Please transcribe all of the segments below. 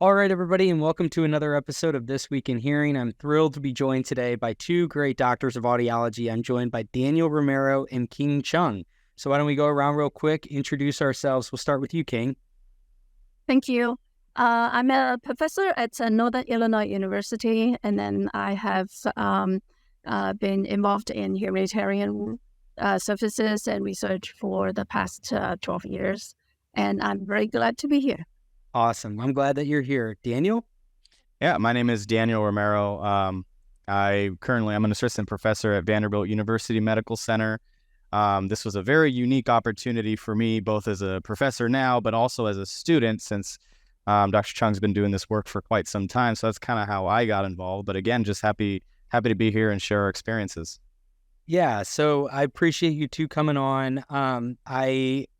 All right, everybody, and welcome to another episode of This Week in Hearing. I'm thrilled to be joined today by two great doctors of audiology. I'm joined by Daniel Romero and King Chung. So why don't we go around real quick, introduce ourselves. We'll start with you, King. Thank you. I'm a professor at Northern Illinois University, and then I have been involved in humanitarian services and research for the past 12 years, and I'm very glad to be here. Awesome. I'm glad that you're here. Daniel? Yeah, my name is Daniel Romero. I'm an assistant professor at Vanderbilt University Medical Center. This was a very unique opportunity for me, both as a professor now, but also as a student, since Dr. Chung's been doing this work for quite some time. So that's kind of how I got involved. But again, just happy to be here and share our experiences. Yeah, so I appreciate you two coming on.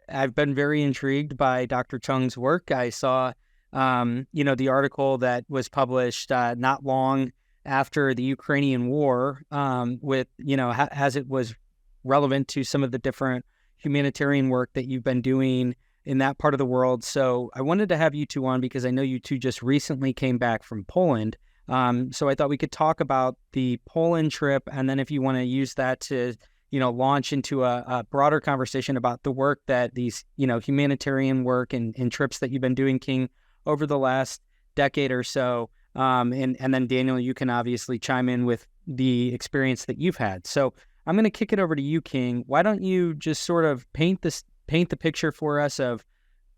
I've been very intrigued by Dr. Chung's work. I saw, the article that was published not long after the Ukrainian war with, as it was relevant to some of the different humanitarian work that you've been doing in that part of the world. So I wanted to have you two on because I know you two just recently came back from Poland. So I thought we could talk about the Poland trip, and then if you want to use that to launch into a broader conversation about the work that these, humanitarian work and trips that you've been doing, King, over the last decade or so. And then, Daniel, you can obviously chime in with the experience that you've had. So I'm going to kick it over to you, King. Why don't you just sort of paint the picture for us of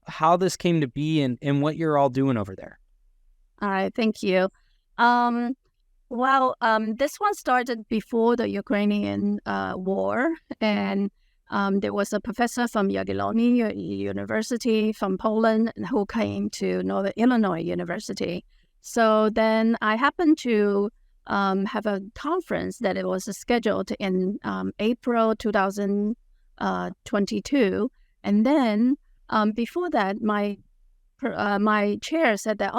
how this came to be and what you're all doing over there? All right, thank you. This one started before the Ukrainian war, and there was a professor from Jagiellonian University from Poland who came to Northern Illinois University. So then I happened to have a conference that it was scheduled in April 2022, and then before that, my chair said that,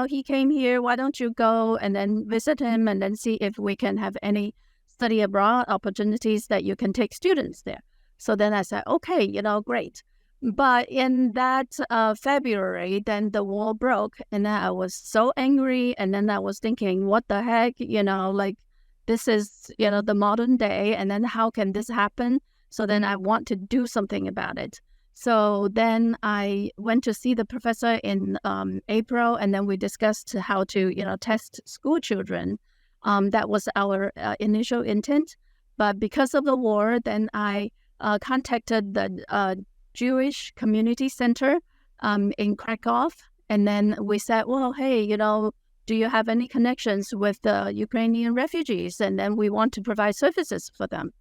he came here, why don't you go and then visit him and then see if we can have any study abroad opportunities that you can take students there. So then I said, okay, great. But in that February, then the war broke, and then I was so angry, and then I was thinking, what the heck, this is, the modern day, and then how can this happen? So then I want to do something about it. So then I went to see the professor in April, and then we discussed how to, test school children. That was our initial intent. But because of the war, then I contacted the Jewish Community Center in Krakow. And then we said, well, hey, do you have any connections with the Ukrainian refugees? And then we want to provide services for them.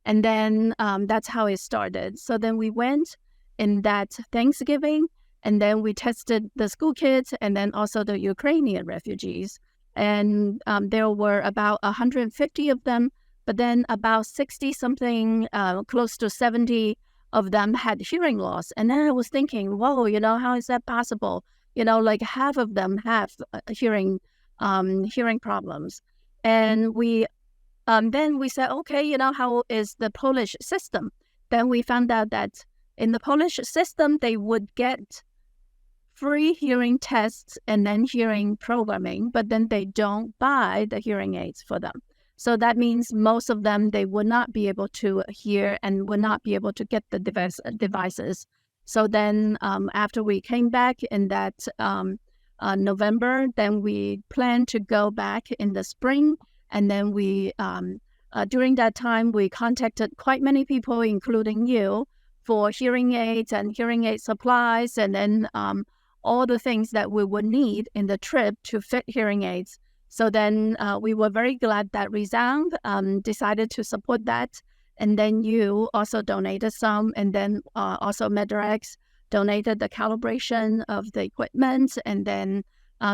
And then that's how it started. So then we went in that Thanksgiving, and then we tested the school kids and then also the Ukrainian refugees. And there were about 150 of them, but then about 60-something, close to 70 of them had hearing loss. And then I was thinking, whoa, how is that possible? Half of them have hearing problems. And then we said, okay, how is the Polish system? Then we found out that in the Polish system, they would get free hearing tests and then hearing programming, but then they don't buy the hearing aids for them. So that means most of them, they would not be able to hear and would not be able to get the devices. So then after we came back in that November, then we planned to go back in the spring. And then we, during that time, we contacted quite many people, including you, for hearing aids and hearing aid supplies, and then all the things that we would need in the trip to fit hearing aids. So then we were very glad that Resound decided to support that. And then you also donated some, and then also Medrex donated the calibration of the equipment. And then,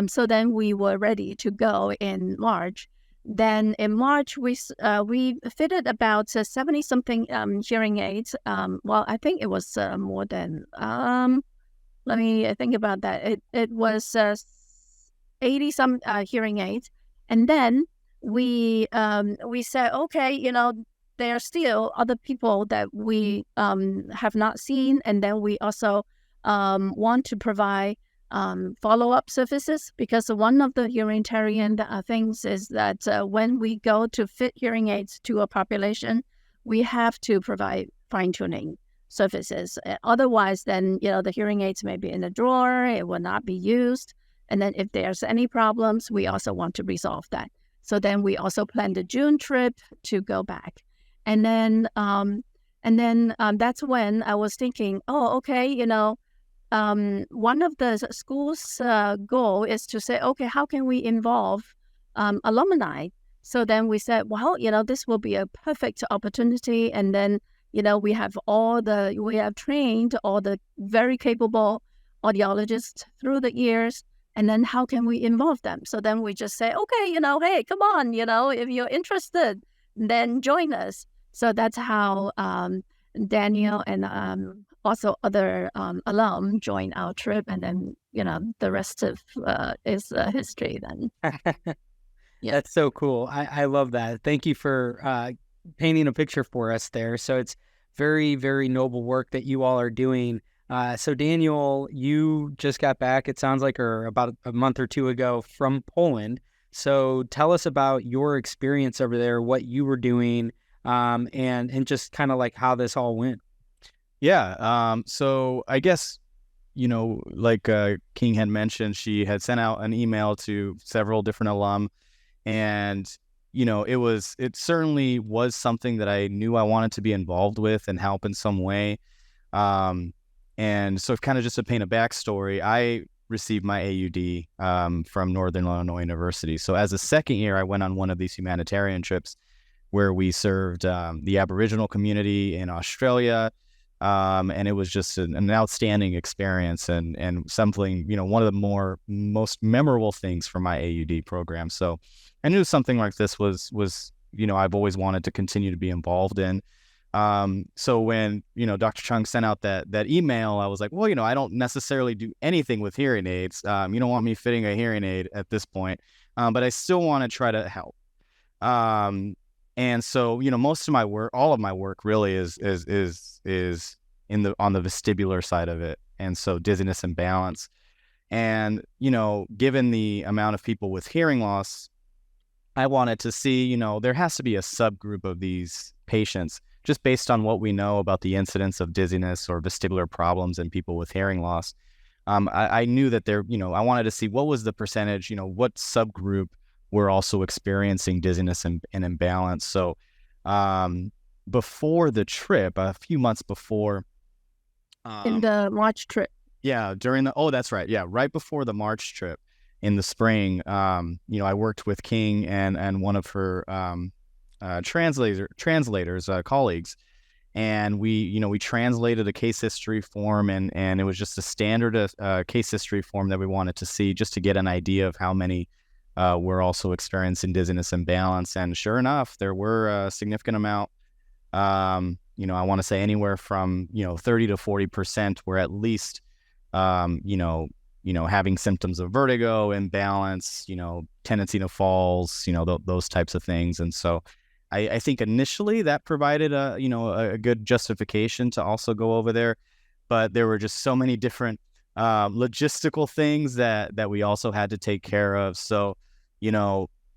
so then we were ready to go in March. Then in March, we fitted about 70-something hearing aids. I think it was more than, let me think about that. It was 80-some hearing aids. And then we said, okay, there are still other people that we have not seen. And then we also want to provide follow-up services, because one of the humanitarian things is that when we go to fit hearing aids to a population, we have to provide fine-tuning services. Otherwise, then, the hearing aids may be in the drawer, it will not be used. And then if there's any problems, we also want to resolve that. So then we also plan the June trip to go back. And then that's when I was thinking, oh, okay, one of the school's goal is to say, okay, how can we involve alumni? So then we said, well, this will be a perfect opportunity. And then, we have trained all the very capable audiologists through the years. And then how can we involve them? So then we just say, okay, hey, come on, if you're interested, then join us. So that's how Daniel and also other alum join our trip. And then, the rest of is history then. Yeah. That's so cool. I love that. Thank you for painting a picture for us there. So it's very, very noble work that you all are doing. So Daniel, you just got back, it sounds like, or about a month or two ago from Poland. So tell us about your experience over there, what you were doing, and just kind of like how this all went. Yeah. So I guess, like King had mentioned, she had sent out an email to several different alum, and it certainly was something that I knew I wanted to be involved with and help in some way. And so kind of just to paint a backstory, I received my AUD from Northern Illinois University. So as a second year, I went on one of these humanitarian trips where we served the Aboriginal community in Australia. And it was just an outstanding experience and something, one of the most memorable things for my AUD program. So I knew something like this was I've always wanted to continue to be involved in. So when, Dr. Chung sent out that email, I was like, well, I don't necessarily do anything with hearing aids. You don't want me fitting a hearing aid at this point, but I still want to try to help. And so, most of my work, all of my work really is on the vestibular side of it. And so dizziness and balance. And, given the amount of people with hearing loss, I wanted to see, there has to be a subgroup of these patients just based on what we know about the incidence of dizziness or vestibular problems in people with hearing loss. I knew that I wanted to see what was the percentage, what subgroup were also experiencing dizziness and imbalance. So before the trip, a few months before. In the March trip. Yeah, that's right. Yeah, right before the March trip in the spring, I worked with King and one of her translators, colleagues, and we translated a case history form, and it was just a standard case history form that we wanted to see just to get an idea of how many were also experiencing dizziness and balance. And sure enough, there were a significant amount. I want to say anywhere from 30 to 40% were at least having symptoms of vertigo, imbalance, tendency to falls, those types of things. And so I think initially that provided a good justification to also go over there, but there were just so many different logistical things that we also had to take care of. So,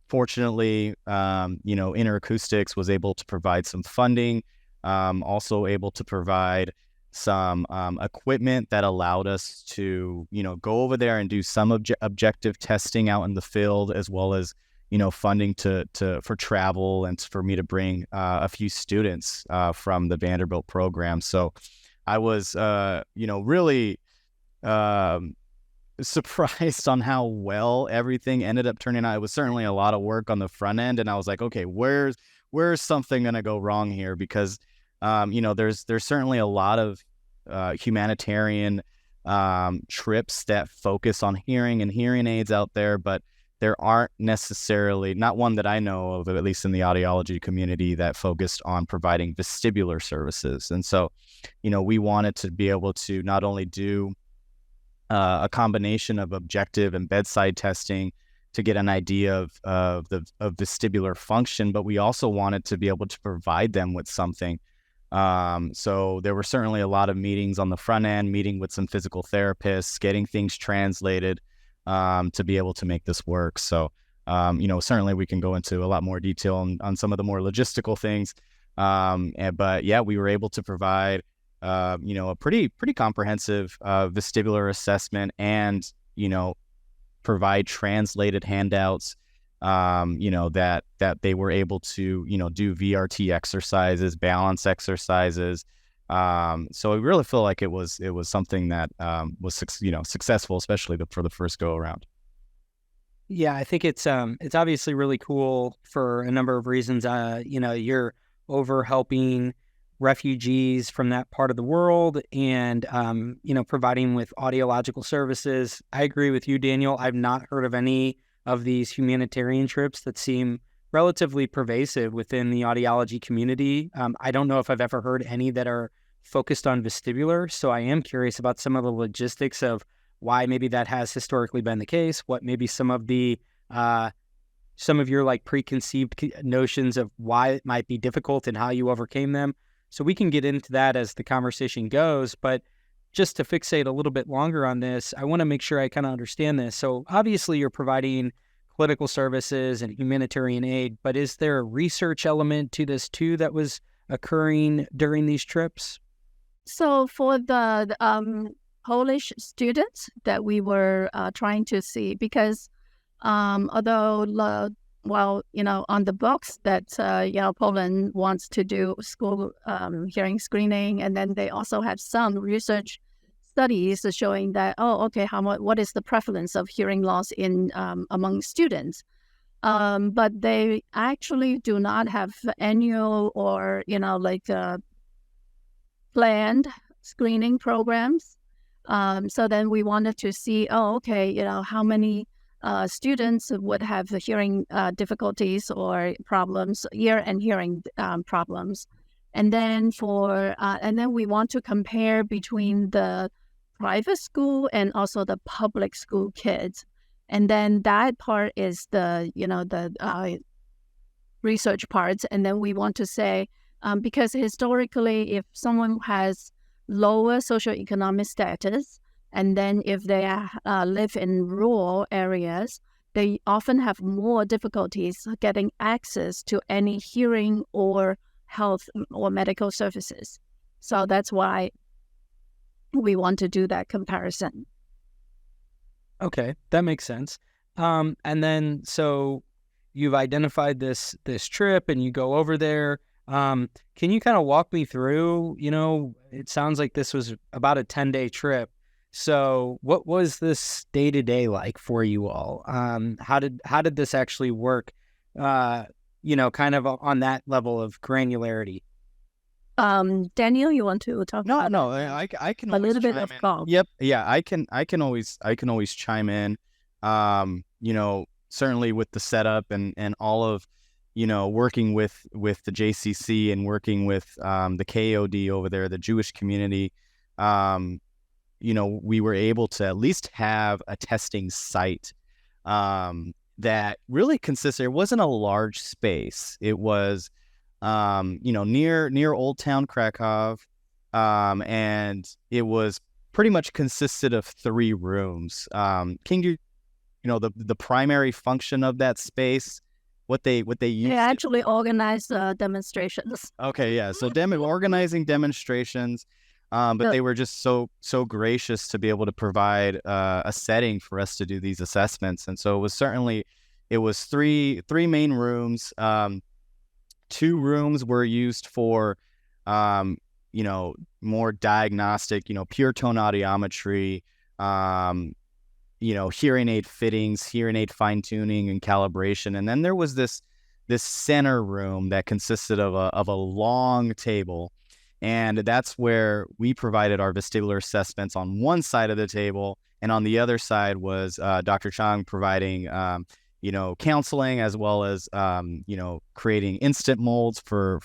fortunately, Interacoustics was able to provide some funding, also able to provide some equipment that allowed us to, go over there and do some objective testing out in the field, as well as, funding for travel and for me to bring a few students from the Vanderbilt program. So I was, really surprised on how well everything ended up turning out. It was certainly a lot of work on the front end, and I was like, okay, where's something going to go wrong here? Because there's certainly a lot of humanitarian trips that focus on hearing and hearing aids out there, but there aren't necessarily, not one that I know of, at least in the audiology community, that focused on providing vestibular services. And so, we wanted to be able to not only do a combination of objective and bedside testing to get an idea of vestibular function, but we also wanted to be able to provide them with something So there were certainly a lot of meetings on the front end, meeting with some physical therapists, getting things translated to be able to make this work. So, certainly we can go into a lot more detail on some of the more logistical things. But yeah, we were able to provide, a pretty comprehensive vestibular assessment and, provide translated handouts, that they were able to, do VRT exercises, balance exercises. So I really feel like it was something that was successful, especially for the first go around. Yeah, I think it's obviously really cool for a number of reasons. You're over helping refugees from that part of the world and providing with audiological services. I agree with you, Daniel. I've not heard of any of these humanitarian trips that seem relatively pervasive within the audiology community. I don't know if I've ever heard any that are focused on vestibular, so I am curious about some of the logistics of why maybe that has historically been the case, what maybe some of your like preconceived notions of why it might be difficult and how you overcame them. So we can get into that as the conversation goes, but just to fixate a little bit longer on this, I want to make sure I kind of understand this. So obviously you're providing clinical services and humanitarian aid, but is there a research element to this too that was occurring during these trips? So for the Polish students that we were trying to see, because although on the books that Poland wants to do school hearing screening, and then they also have some research studies showing that what is the prevalence of hearing loss in among students, but they actually do not have annual or planned screening programs. So then we wanted to see, how many students would have the hearing difficulties or problems, ear and hearing problems. And then we want to compare between the private school and also the public school kids. And then that part is the research part. And then we want to say, because historically, if someone has lower socioeconomic status, and then if they live in rural areas, they often have more difficulties getting access to any hearing or health or medical services. So that's why we want to do that comparison. Okay, that makes sense. And then, so you've identified this trip and you go over there. Can you kind of walk me through, it sounds like this was about a 10-day trip. So what was this day-to-day like for you all? How did this actually work, kind of on that level of granularity? Daniel, you want to talk about No, I can a little bit of both. Yep. Yeah, I can always chime in. Certainly with the setup and all of, working with the JCC and working with the KOD over there, the Jewish community, we were able to at least have a testing site that really consisted. It wasn't a large space. It was, near Old Town Krakow, and it was pretty much consisted of 3 rooms. Can you, the primary function of that space? What they used. They actually organized demonstrations. Okay, yeah. So organizing demonstrations, but they were just so gracious to be able to provide a setting for us to do these assessments. And so it was three main rooms. 2 rooms were used for more diagnostic, pure tone audiometry, hearing aid fittings, hearing aid fine tuning and calibration. And then there was this center room that consisted of a long table. And that's where we provided our vestibular assessments on one side of the table. And on the other side was Dr. Chung providing, counseling, as well as, creating instant molds for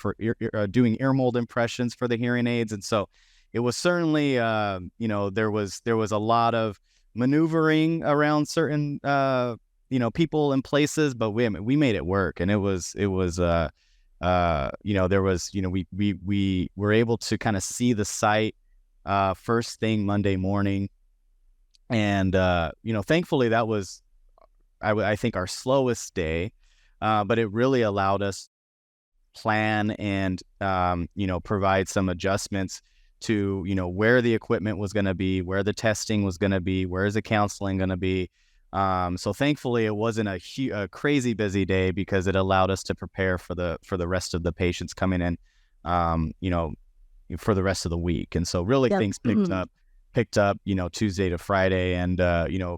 doing ear mold impressions for the hearing aids. And so it was certainly, there was a lot of maneuvering around certain, people and places, but we made it work. And it was there was, we were able to kind of see the site first thing Monday morning. And, thankfully that was, I think, our slowest day, but it really allowed us plan and, provide some adjustments to, where the equipment was going to be, where the testing was going to be, where is the counseling going to be. So thankfully it wasn't a crazy busy day, because it allowed us to prepare for the rest of the patients coming in, for the rest of the week. And so really things picked up, Tuesday to Friday. And,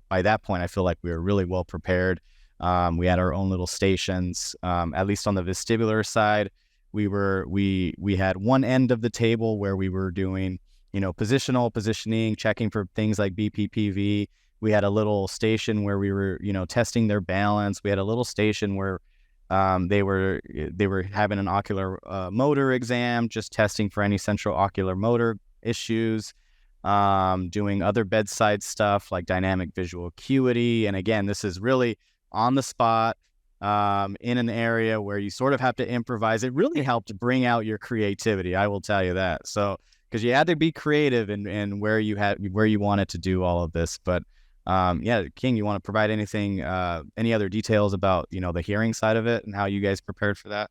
by that point, I feel like we were really well prepared. We had our own little stations, at least on the vestibular side. We had one end of the table where we were doing, positioning, checking for things like BPPV. We had a little station where we were, testing their balance. We had a little station where they were having an ocular motor exam, just testing for any central ocular motor issues, doing other bedside stuff like dynamic visual acuity. And again, this is really on the spot, in an area where you sort of have to improvise. It really helped bring out your creativity, I will tell you that. So, because you had to be creative in where you wanted to do all of this. But King, you want to provide anything, any other details about, the hearing side of it and how you guys prepared for that?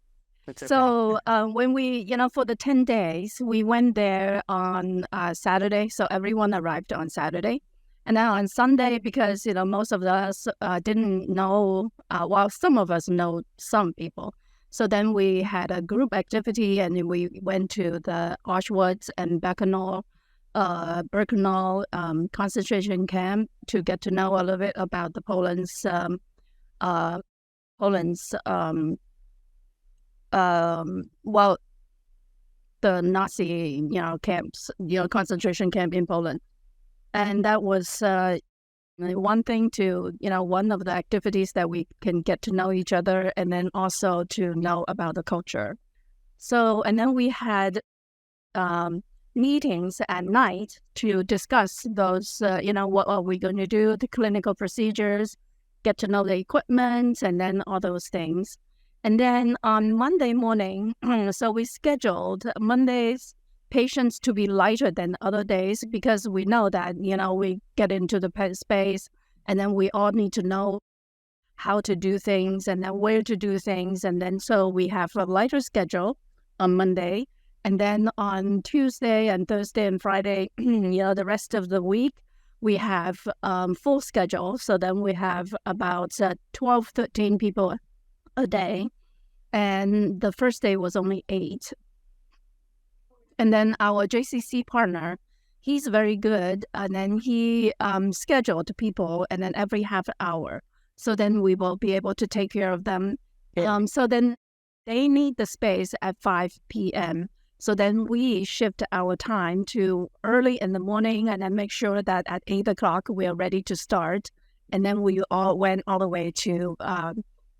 So when we, for the 10 days, we went there on Saturday. So everyone arrived on Saturday. And then on Sunday, because, most of us didn't know, while some of us know some people. So then we had a group activity, and we went to the Auschwitz and Birkenau concentration camp to get to know a little bit about the Poland's the Nazi, camps, concentration camp in Poland. And that was one thing to, one of the activities that we can get to know each other, and then also to know about the culture. So, and then we had meetings at night to discuss those, what are we going to do, the clinical procedures, get to know the equipment, and then all those things. And then on Monday morning, so we scheduled Monday's patients to be lighter than other days, because we know that, we get into the space, and then we all need to know how to do things and then where to do things. And then so we have a lighter schedule on Monday. And then on Tuesday and Thursday and Friday, the rest of the week, we have full schedule. So then we have about 12, 13 people a day. And the first day was only 8. And then our JCC partner, he's very good. And then he scheduled people, and then every half hour. So then we will be able to take care of them. So then they need the space at 5 p.m. So then we shift our time to early in the morning, and then make sure that at 8 o'clock we are ready to start. And then we all went all the way to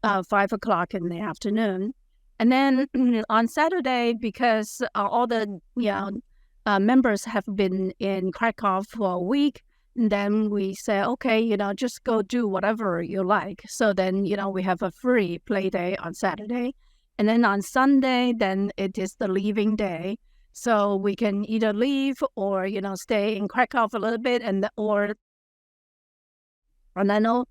5 o'clock in the afternoon. And then on Saturday, because all the members have been in Krakow for a week, then we say, okay, just go do whatever you like. So then, we have a free play day on Saturday. And then on Sunday, then it is the leaving day. So we can either leave or, stay in Krakow a little bit. And I know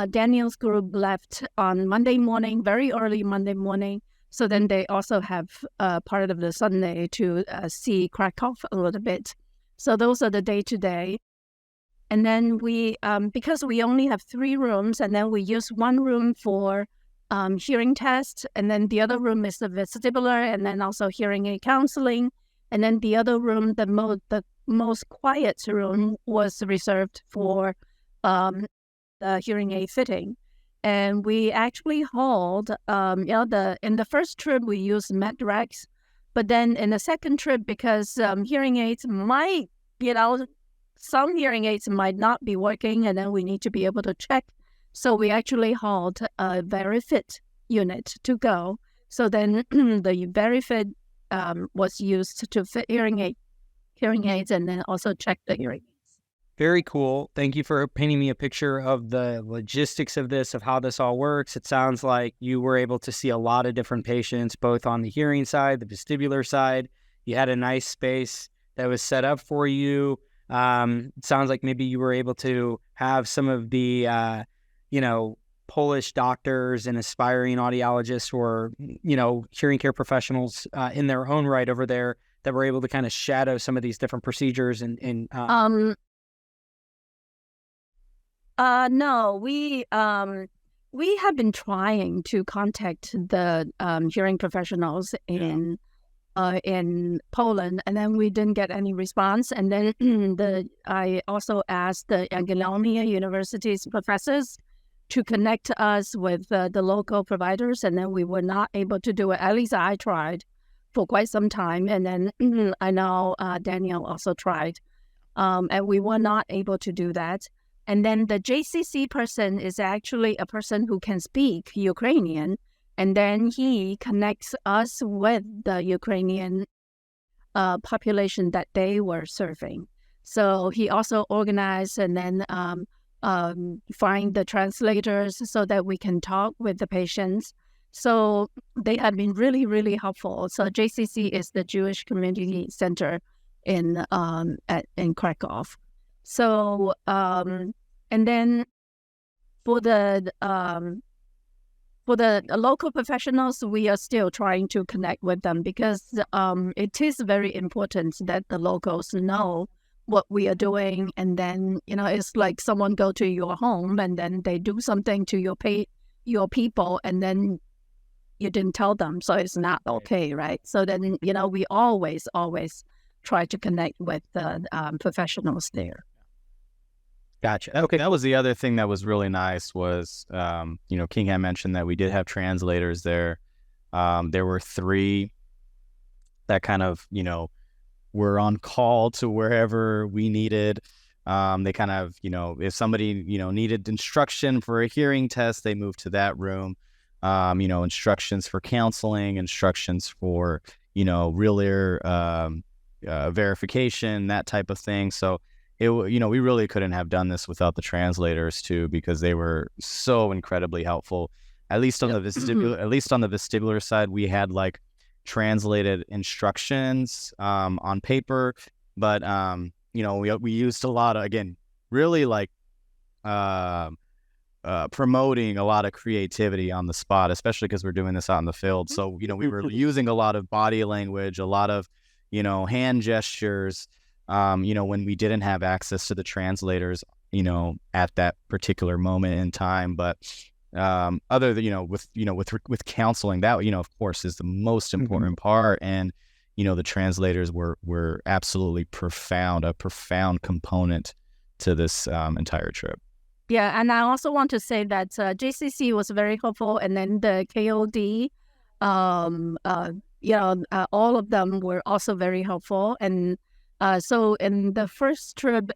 Daniel's group left on Monday morning, very early Monday morning. So then they also have part of the Sunday to see Krakow a little bit. So those are the day-to-day. And then we, because we only have 3 rooms, and then we use one room for hearing tests, and then the other room is the vestibular, and then also hearing aid counseling. And then the other room, the most quiet room, was reserved for the hearing aid fitting. And we actually hauled, in the first trip we used MedRex, but then in the second trip, because hearing aids might, some hearing aids might not be working, and then we need to be able to check. So we actually hauled a VeriFit unit to go. So then the VeriFit was used to fit hearing aids, and then also check the hearing aids. Very cool. Thank you for painting me a picture of the logistics of this, of how this all works. It sounds like you were able to see a lot of different patients, both on the hearing side, the vestibular side. You had a nice space that was set up for you. It sounds like maybe you were able to have some of the, Polish doctors and aspiring audiologists or, hearing care professionals in their own right over there that were able to kind of shadow some of these different procedures No, we have been trying to contact the hearing professionals in Poland, and then we didn't get any response. And then I also asked the Jagiellonia University's professors to connect us with the local providers, and then we were not able to do it. At least I tried for quite some time, and then I know Daniel also tried, and we were not able to do that. And then the JCC person is actually a person who can speak Ukrainian, and then he connects us with the Ukrainian population that they were serving. So he also organized and then find the translators so that we can talk with the patients. So they have been really, really helpful. So JCC is the Jewish Community Center in Krakow. So and then for the local professionals, we are still trying to connect with them because it is very important that the locals know what we are doing. And then, it's like someone go to your home and then they do something to your people, and then you didn't tell them. So it's not okay, right? So then, we always try to connect with the professionals there. Gotcha. Okay. That was the other thing that was really nice was, Kingham mentioned that we did have translators there. There were 3 that kind of, were on call to wherever we needed. They kind of, if somebody, needed instruction for a hearing test, they moved to that room. Instructions for counseling, instructions for, real ear verification, that type of thing. So we really couldn't have done this without the translators too, because they were so incredibly helpful. At least on the vestibular side, we had like translated instructions on paper, but we used a lot of, again, really like promoting a lot of creativity on the spot, especially because we're doing this out in the field. So we were using a lot of body language, a lot of hand gestures. When we didn't have access to the translators, at that particular moment in time. But other than, with counseling, that, of course, is the most important part. And, the translators were absolutely a profound component to this entire trip. Yeah. And I also want to say that JCC was very helpful. And then the KOD, all of them were also very helpful. And so in the first trip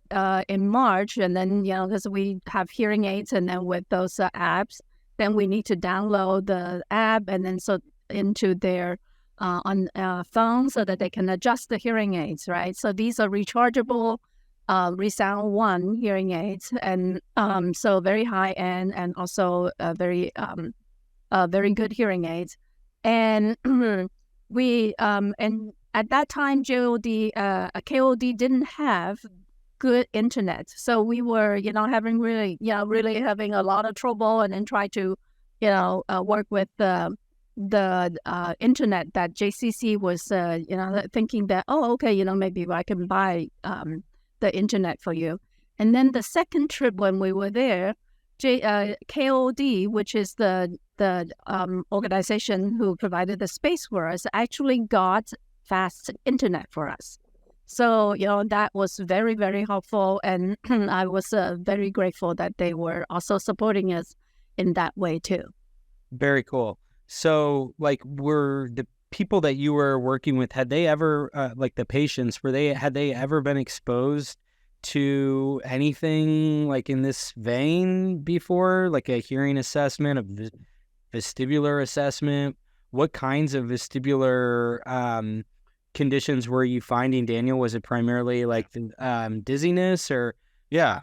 in March, and then, because we have hearing aids, and then with those apps, then we need to download the app and then so into their on phone so that they can adjust the hearing aids, right? So these are rechargeable ReSound 1 hearing aids, and so very high end and also very good hearing aids. And we and at that time, KOD didn't have good internet, so we were, having really having a lot of trouble, and then try to, work with the internet that JCC was, thinking that, maybe I can buy the internet for you. And then the second trip when we were there, KOD, which is the organization who provided the space for us, actually got fast internet for us. So, that was very, very helpful. And I was very grateful that they were also supporting us in that way too. Very cool. So, were the people that you were working with, had they ever, the patients, had they ever been exposed to anything like in this vein before, like a hearing assessment, a vestibular assessment? What kinds of vestibular conditions were you finding, Daniel? Was it primarily like dizziness, or Yeah.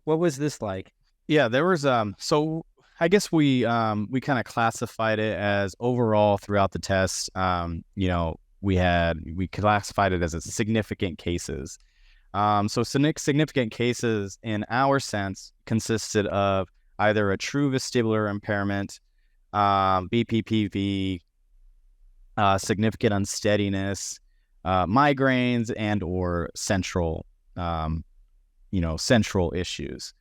What was this like? Yeah, there was so I guess we kind of classified it as overall throughout the test. We classified it as a significant cases. So significant cases in our sense consisted of either a true vestibular impairment, BPPV, significant unsteadiness, migraines, and or central issues.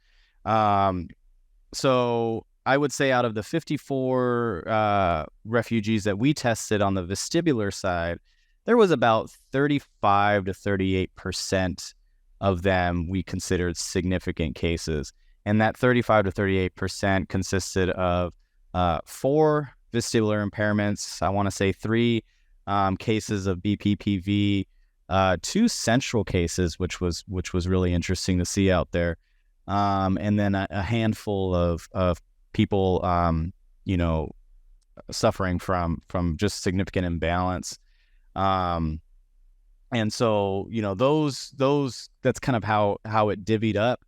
So I would say out of the 54 refugees that we tested on the vestibular side, there was about 35 to 38% of them we considered significant cases. And that 35 to 38% consisted of 4 vestibular impairments, I want to say 3 cases of BPPV, 2 central cases, which was really interesting to see out there. And then a handful of people, suffering from just significant imbalance. And so, those that's kind of how it divvied up.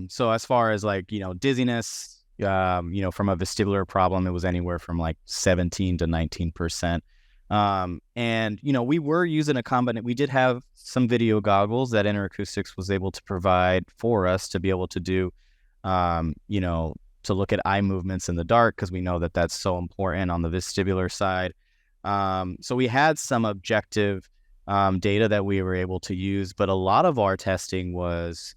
So as far as like, dizziness, from a vestibular problem, it was anywhere from like 17 to 19%. And, we were using a combination. We did have some video goggles that Interacoustics was able to provide for us to be able to do, to look at eye movements in the dark, because we know that that's so important on the vestibular side. So we had some objective data that we were able to use, but a lot of our testing was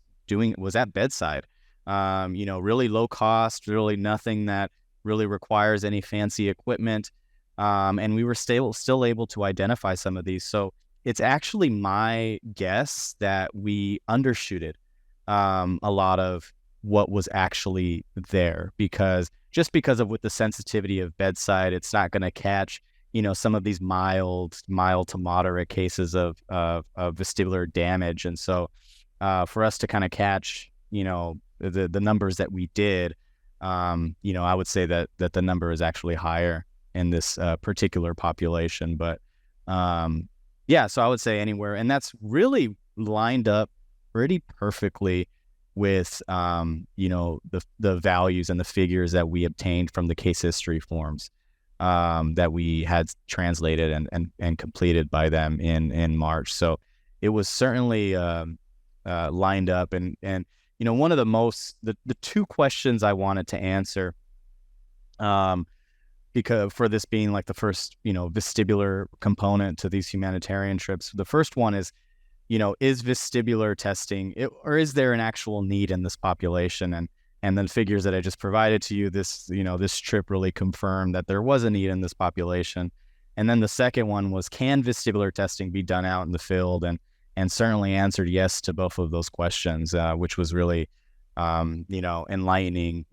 at bedside. Really low cost, really nothing that really requires any fancy equipment. And we were still able to identify some of these. So it's actually my guess that we undershooted a lot of what was actually there, because with the sensitivity of bedside, it's not going to catch, some of these mild to moderate cases of vestibular damage. And so for us to kind of catch, the numbers that we did, I would say that the number is actually higher in this particular population. But so I would say anywhere, and that's really lined up pretty perfectly with the values and the figures that we obtained from the case history forms that we had translated and completed by them in March. So it was certainly lined up, and one of the 2 questions I wanted to answer, because for this being like the first, vestibular component to these humanitarian trips, the first one is, is vestibular testing, or is there an actual need in this population? And then figures that I just provided to you, this trip really confirmed that there was a need in this population. And then the second one was, can vestibular testing be done out in the field? And certainly answered yes to both of those questions, which was really, enlightening,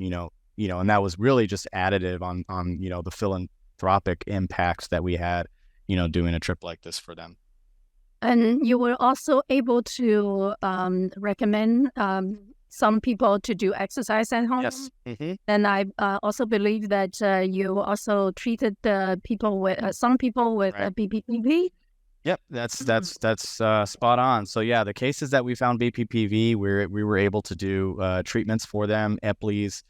and that was really just additive on the philanthropic impacts that we had, doing a trip like this for them. And you were also able to recommend some people to do exercise at home. Yes. Mm-hmm. And I also believe that you also treated some people with Right. BPPV. Yep, that's spot on. So yeah, the cases that we found BPPV, we were able to do treatments for them, Epleys,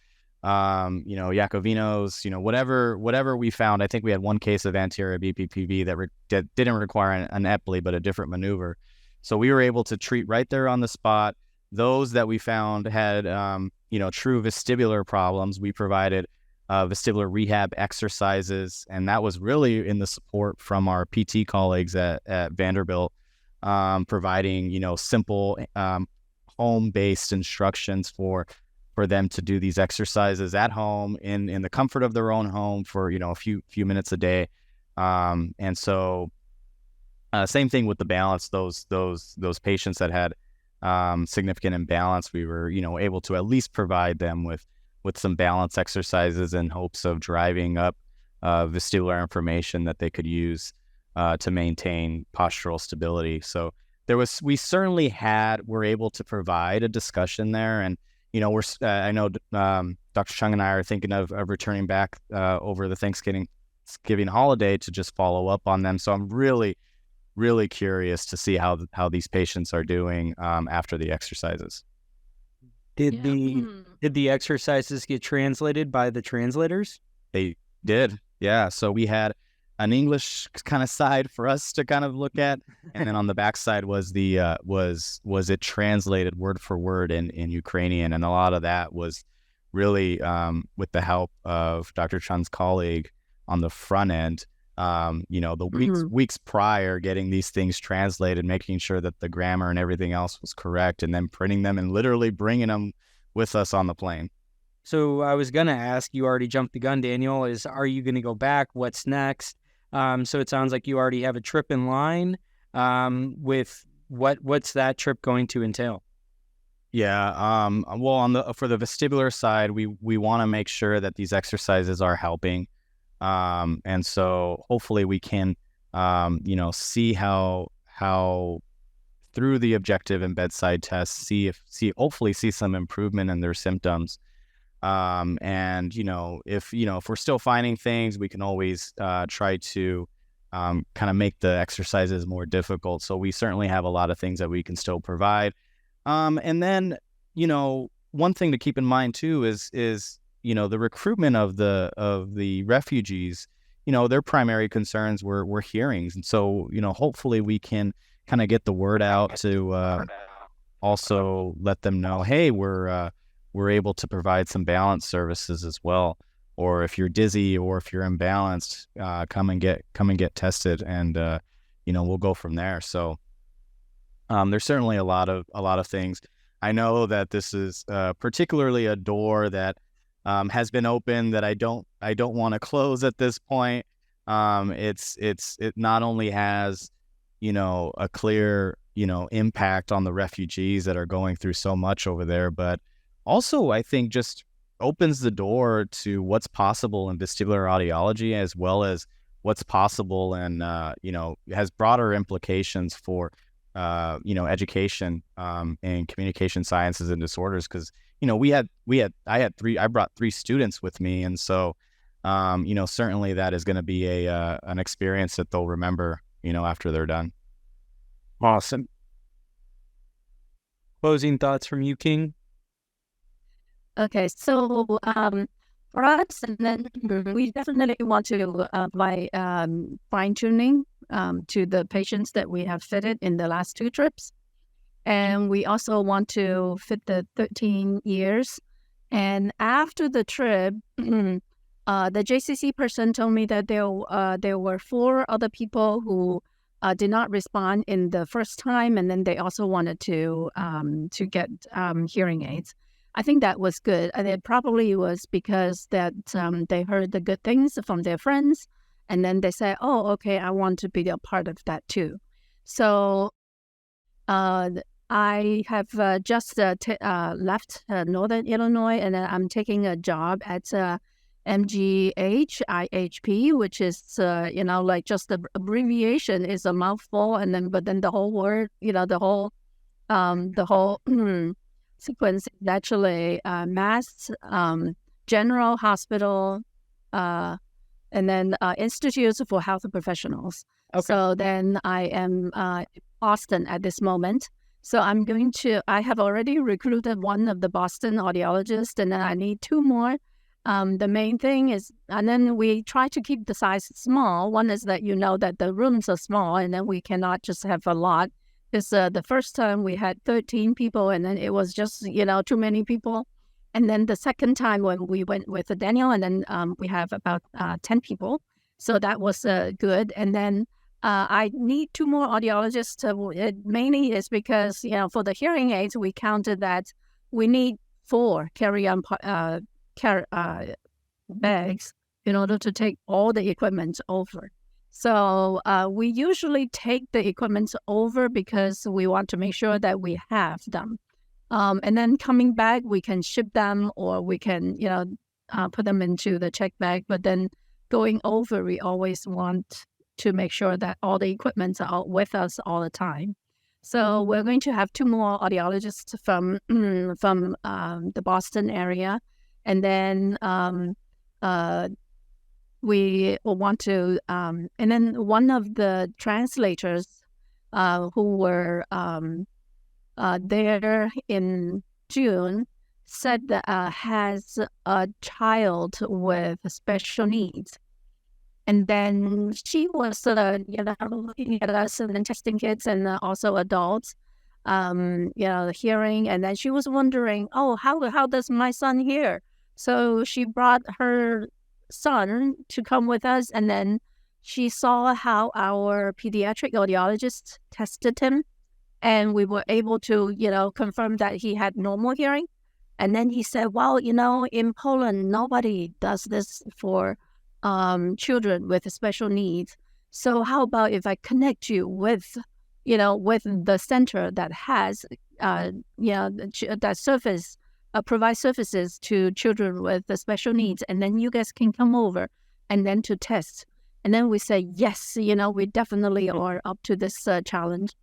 Iacovinos, whatever we found. I think we had one case of anterior BPPV that didn't require an Epley, but a different maneuver. So we were able to treat right there on the spot. Those that we found had, true vestibular problems, we provided vestibular rehab exercises, and that was really in the support from our PT colleagues at Vanderbilt, providing, simple home-based instructions for them to do these exercises at home in the comfort of their own home for, a few minutes a day. And so same thing with the balance, those patients that had significant imbalance, we were, able to at least provide them with some balance exercises in hopes of driving up vestibular information that they could use to maintain postural stability. So we certainly were able to provide a discussion there. And, I know Dr. Chung and I are thinking of returning back over the Thanksgiving holiday to just follow up on them. So I'm really really curious to see how these patients are doing after the exercises. Did the exercises get translated by the translators? They did, yeah. So we had an English kind of side for us to kind of look at, and then on the back side was the was it translated word for word in Ukrainian, and a lot of that was really with the help of Dr. Chung's colleague on the front end. The weeks prior, getting these things translated, making sure that the grammar and everything else was correct, and then printing them and literally bringing them with us on the plane. So I was going to ask, you already jumped the gun, Daniel, are you going to go back? What's next? So it sounds like you already have a trip in line. With what's that trip going to entail? Yeah. Well, for the vestibular side, we want to make sure that these exercises are helping. And so hopefully we can, see how through the objective and bedside tests, hopefully see some improvement in their symptoms. And if we're still finding things, we can always try to kind of make the exercises more difficult. So we certainly have a lot of things that we can still provide. And then, one thing to keep in mind too is the recruitment of the refugees. Their primary concerns were hearings, and so hopefully we can kind of get the word out to also let them know, hey, we're able to provide some balance services as well. Or if you're dizzy or if you're imbalanced, come and get tested, and we'll go from there. So there's certainly a lot of things. I know that this is particularly a door that has been open that I don't want to close at this point. It not only has a clear impact on the refugees that are going through so much over there, but also I think just opens the door to what's possible in vestibular audiology, as well as what's possible and has broader implications for education and communication sciences and disorders. Because I brought 3 students with me, and so certainly that is going to be an experience that they'll remember after they're done. Awesome. Closing thoughts from you, King? Okay, so for us, and then we definitely want to apply fine-tuning to the patients that we have fitted in the last 2 trips. And we also want to fit the 13 years. And after the trip, the JCC person told me that there were 4 other people who did not respond in the first time, and then they also wanted to get hearing aids. I think that was good. And it probably was because that they heard the good things from their friends, and then they said, "Oh, okay, I want to be a part of that too." So I have just left Northern Illinois, and I'm taking a job at MGH IHP, which is like just the abbreviation is a mouthful, but then the whole word, the whole sequence is actually Mass General Hospital, and then Institutes for Health Professionals. Okay. So then I am Boston at this moment. So I have already recruited one of the Boston audiologists, and then I need 2 more. The main thing is, and then we try to keep the size small. One is that that the rooms are small, and then we cannot just have a lot. Because the first time we had 13 people, and then it was just, too many people. And then the second time when we went with Daniel, and then we have about 10 people. So that was good. And then I need 2 more audiologists. It mainly is because, for the hearing aids, we counted that we need 4 carry-on bags in order to take all the equipment over. So we usually take the equipment over because we want to make sure that we have them. And then coming back, we can ship them, or we can, put them into the check bag. But then going over, we always want to make sure that all the equipment are with us all the time. So we're going to have 2 more audiologists from the Boston area. And then we will want to, and then one of the translators who were there in June said that has a child with special needs. And then she was, looking at us and then testing kids and also adults, hearing. And then she was wondering, oh, how does my son hear? So she brought her son to come with us. And then she saw how our pediatric audiologist tested him. And we were able to, confirm that he had normal hearing. And then he said, well, in Poland, nobody does this for children with special needs. So how about if I connect you with the center that has, that provide services to children with the special needs, and then you guys can come over and then to test. And then we say, yes, we definitely are up to this challenge.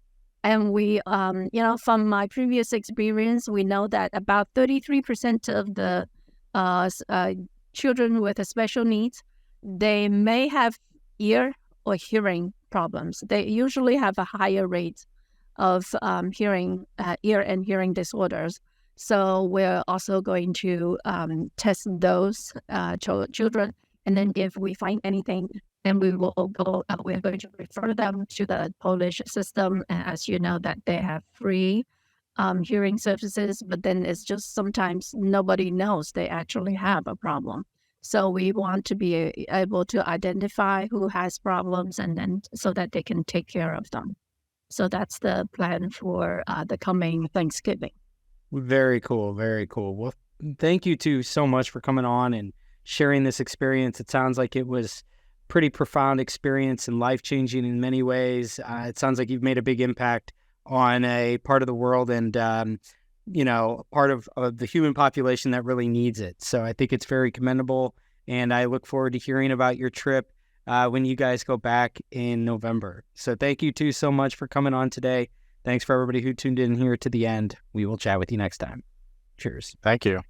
And we, from my previous experience, we know that about 33% of the children with special needs, they may have ear or hearing problems. They usually have a higher rate of ear and hearing disorders. So we're also going to test those children. And then if we find anything, then we will go, we're going to refer them to the Polish system. And as you know, that they have free hearing services, but then it's just sometimes nobody knows they actually have a problem. So we want to be able to identify who has problems and then so that they can take care of them. So that's the plan for the coming Thanksgiving. Very cool. Very cool. Well, thank you two so much for coming on and sharing this experience. It sounds like it was pretty profound experience and life-changing in many ways. It sounds like you've made a big impact on a part of the world and, part of the human population that really needs it. So I think it's very commendable, and I look forward to hearing about your trip when you guys go back in November. So thank you two so much for coming on today. Thanks for everybody who tuned in here to the end. We will chat with you next time. Cheers. Thank you.